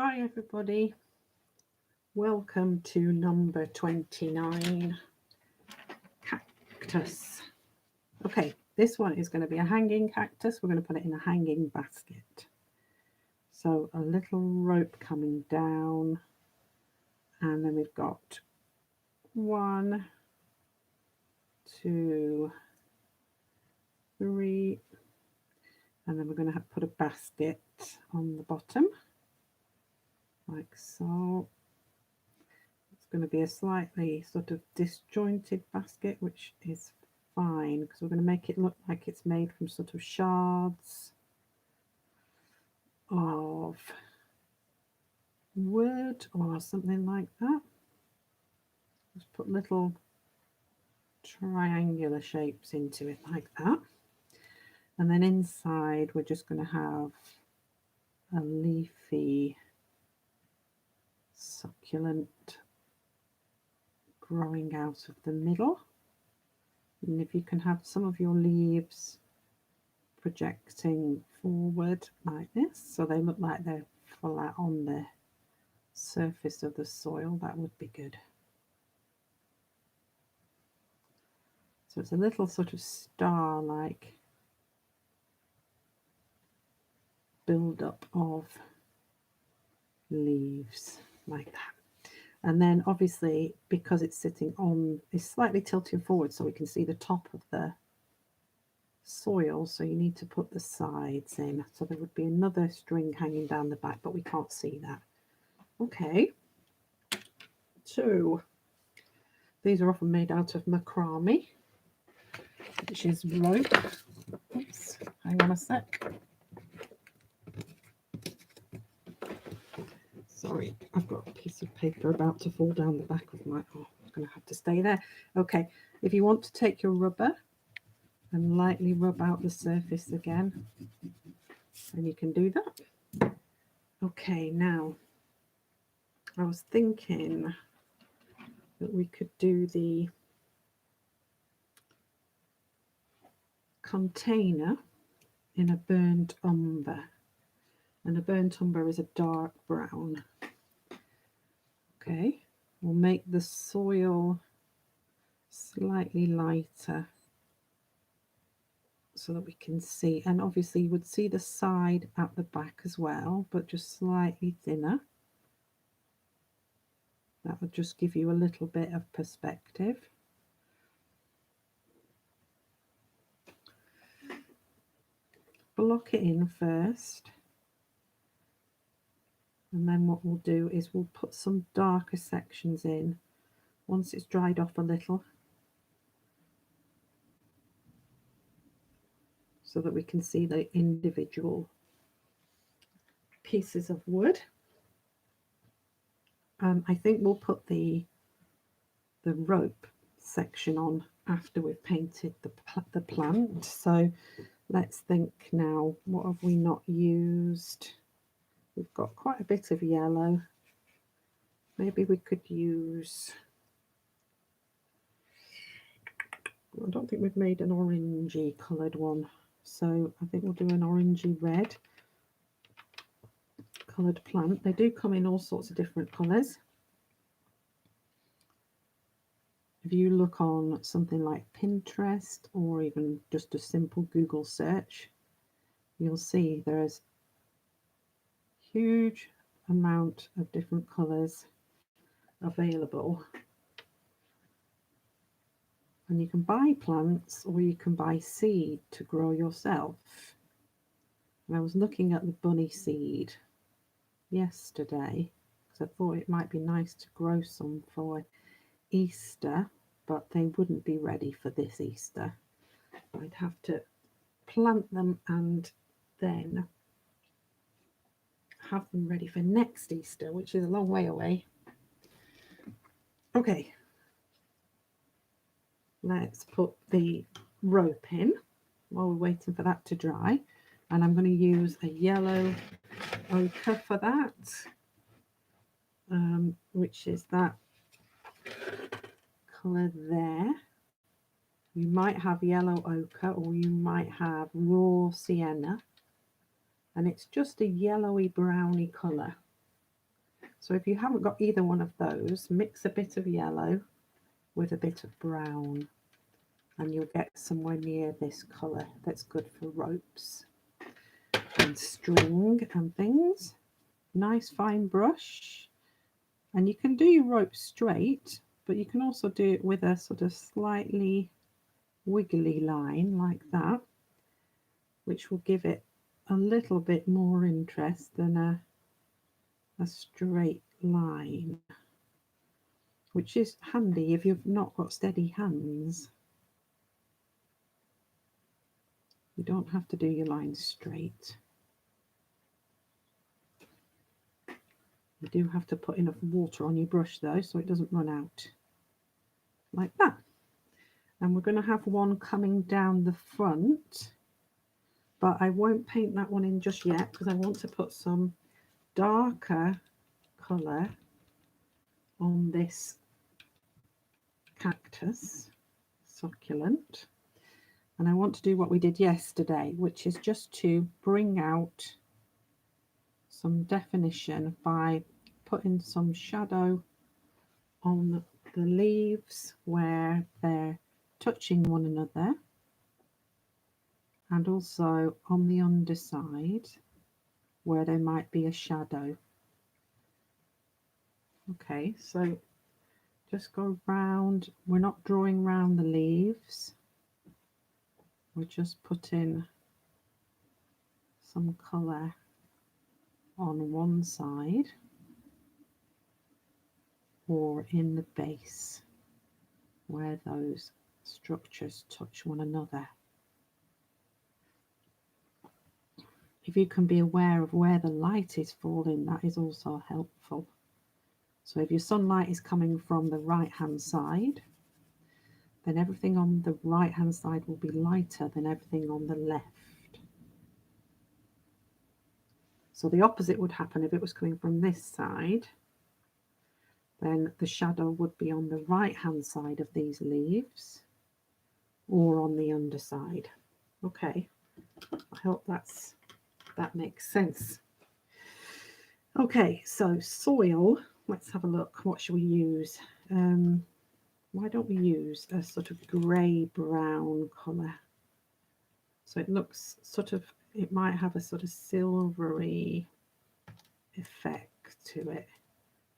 Hi everybody, welcome to number 29, Cactus. Okay, this one is going to be a hanging cactus. We're going to put it in a hanging basket. So a little rope coming down, and then we've got 1, 2, 3, and then we're going to put a basket on the bottom, like so. It's going to be a slightly sort of disjointed basket, which is fine because we're going to make it look like it's made from sort of shards of wood or something like that. Just put little triangular shapes into it like that. And then inside we're just going to have a leafy succulent growing out of the middle. And if you can have some of your leaves projecting forward like this, so they look like they're flat on the surface of the soil, that would be good. So it's a little sort of star-like build-up of leaves like that. And then obviously, because it's sitting on, it's slightly tilting forward so we can see the top of the soil, so you need to put the sides in. So there would be another string hanging down the back, but we can't see that. Okay, so these are often made out of macrame, which is rope. Oops, hang on a sec. Sorry, I've got a piece of paper about to fall down the back of my, oh, I'm going to have to stay there. Okay, if you want to take your rubber and lightly rub out the surface again, then you can do that. Okay, now I was thinking that we could do the container in a burnt umber, and a burnt umber is a dark brown. Okay, we'll make the soil slightly lighter so that we can see, and obviously you would see the side at the back as well, but just slightly thinner. That would just give you a little bit of perspective. Block it in first, and then what we'll do is we'll put some darker sections in once it's dried off a little, so that we can see the individual pieces of wood. I think we'll put the rope section on after we've painted the plant. So let's think now, what have we not used? We've got quite a bit of yellow. Maybe we could use, I don't think we've made an orangey coloured one, so I think we'll do an orangey red coloured plant. They do come in all sorts of different colours. If you look on something like Pinterest or even just a simple Google search, you'll see there's a huge amount of different colours available. And you can buy plants or you can buy seed to grow yourself. And I was looking at the bunny seed yesterday because I thought it might be nice to grow some for Easter, but they wouldn't be ready for this Easter. I'd have to plant them and then have them ready for next Easter, which is a long way away. Okay, let's put the rope in while we're waiting for that to dry, and I'm going to use a yellow ochre for that, which is that colour there. You might have yellow ochre or you might have raw sienna, and it's just a yellowy browny colour. So if you haven't got either one of those, mix a bit of yellow with a bit of brown and you'll get somewhere near this colour that's good for ropes and string and things. Nice fine brush. And you can do your rope straight, but you can also do it with a sort of slightly wiggly line like that, which will give it a little bit more interest than a straight line, which is handy if you've not got steady hands. You don't have to do your lines straight. You do have to put enough water on your brush though, so it doesn't run out. Like that. And we're going to have one coming down the front, but I won't paint that one in just yet because I want to put some darker colour on this cactus succulent. And I want to do what we did yesterday, which is just to bring out some definition by putting some shadow on the leaves where they're touching one another, and also on the underside where there might be a shadow. Okay, so just go round. We're not drawing round the leaves, we're just putting some colour on one side or in the base where those structures touch one another. If you can be aware of where the light is falling, that is also helpful. So if your sunlight is coming from the right hand side, then everything on the right hand side will be lighter than everything on the left. So the opposite would happen if it was coming from this side. Then the shadow would be on the right hand side of these leaves or on the underside. Okay, I hope that makes sense. Okay, so soil, let's have a look. What should we use? Why don't we use a sort of grey brown colour? So it looks sort of, it might have a sort of silvery effect to it.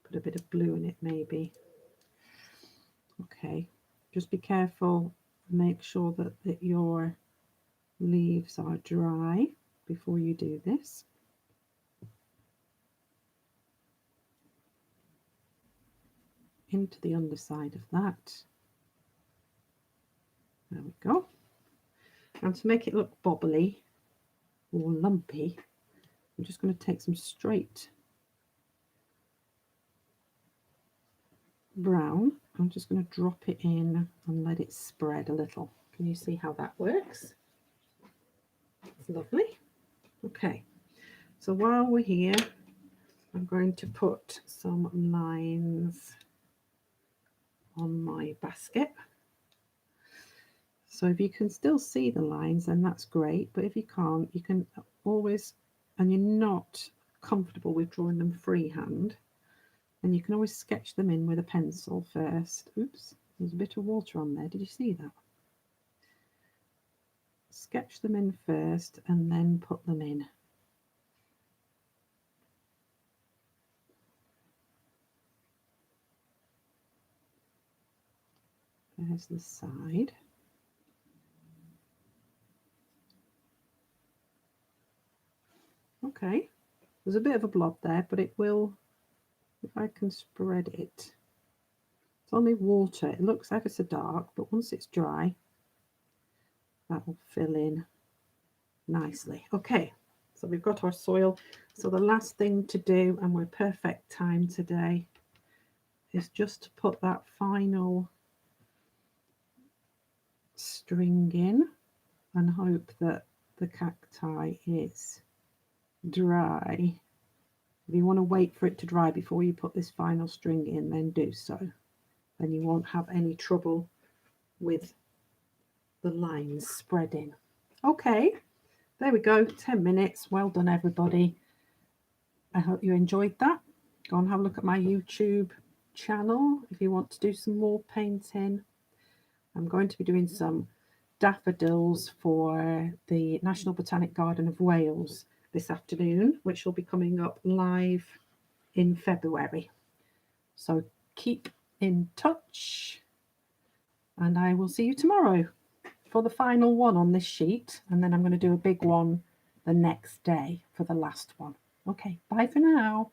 Put a bit of blue in it maybe. Okay, just be careful, make sure that your leaves are dry before you do this. Into the underside of that. There we go. And to make it look bobbly or lumpy, I'm just going to take some straight brown. I'm just going to drop it in and let it spread a little. Can you see how that works? It's lovely. Okay, so while we're here, I'm going to put some lines on my basket. So if you can still see the lines, then that's great, but if you can't, you can always, and you're not comfortable with drawing them freehand, then you can always sketch them in with a pencil first. Oops, there's a bit of water on there. Did you see that? Sketch them in first and then put them in. There's the side. Okay, there's a bit of a blob there, but it will, if I can spread it. It's only water. It looks ever so dark, but once it's dry, that will fill in nicely. Okay, so we've got our soil. So the last thing to do, and we're perfect time today, is just to put that final string in and hope that the cacti is dry. If you want to wait for it to dry before you put this final string in, then do so. Then you won't have any trouble with the lines spreading. Okay, there we go, 10 minutes. Well done, everybody. I hope you enjoyed that. Go and have a look at my YouTube channel if you want to do some more painting. I'm going to be doing some daffodils for the National Botanic Garden of Wales this afternoon, which will be coming up live in February. So keep in touch, and I will see you tomorrow for the final one on this sheet, and then I'm going to do a big one the next day for the last one. Okay, bye for now.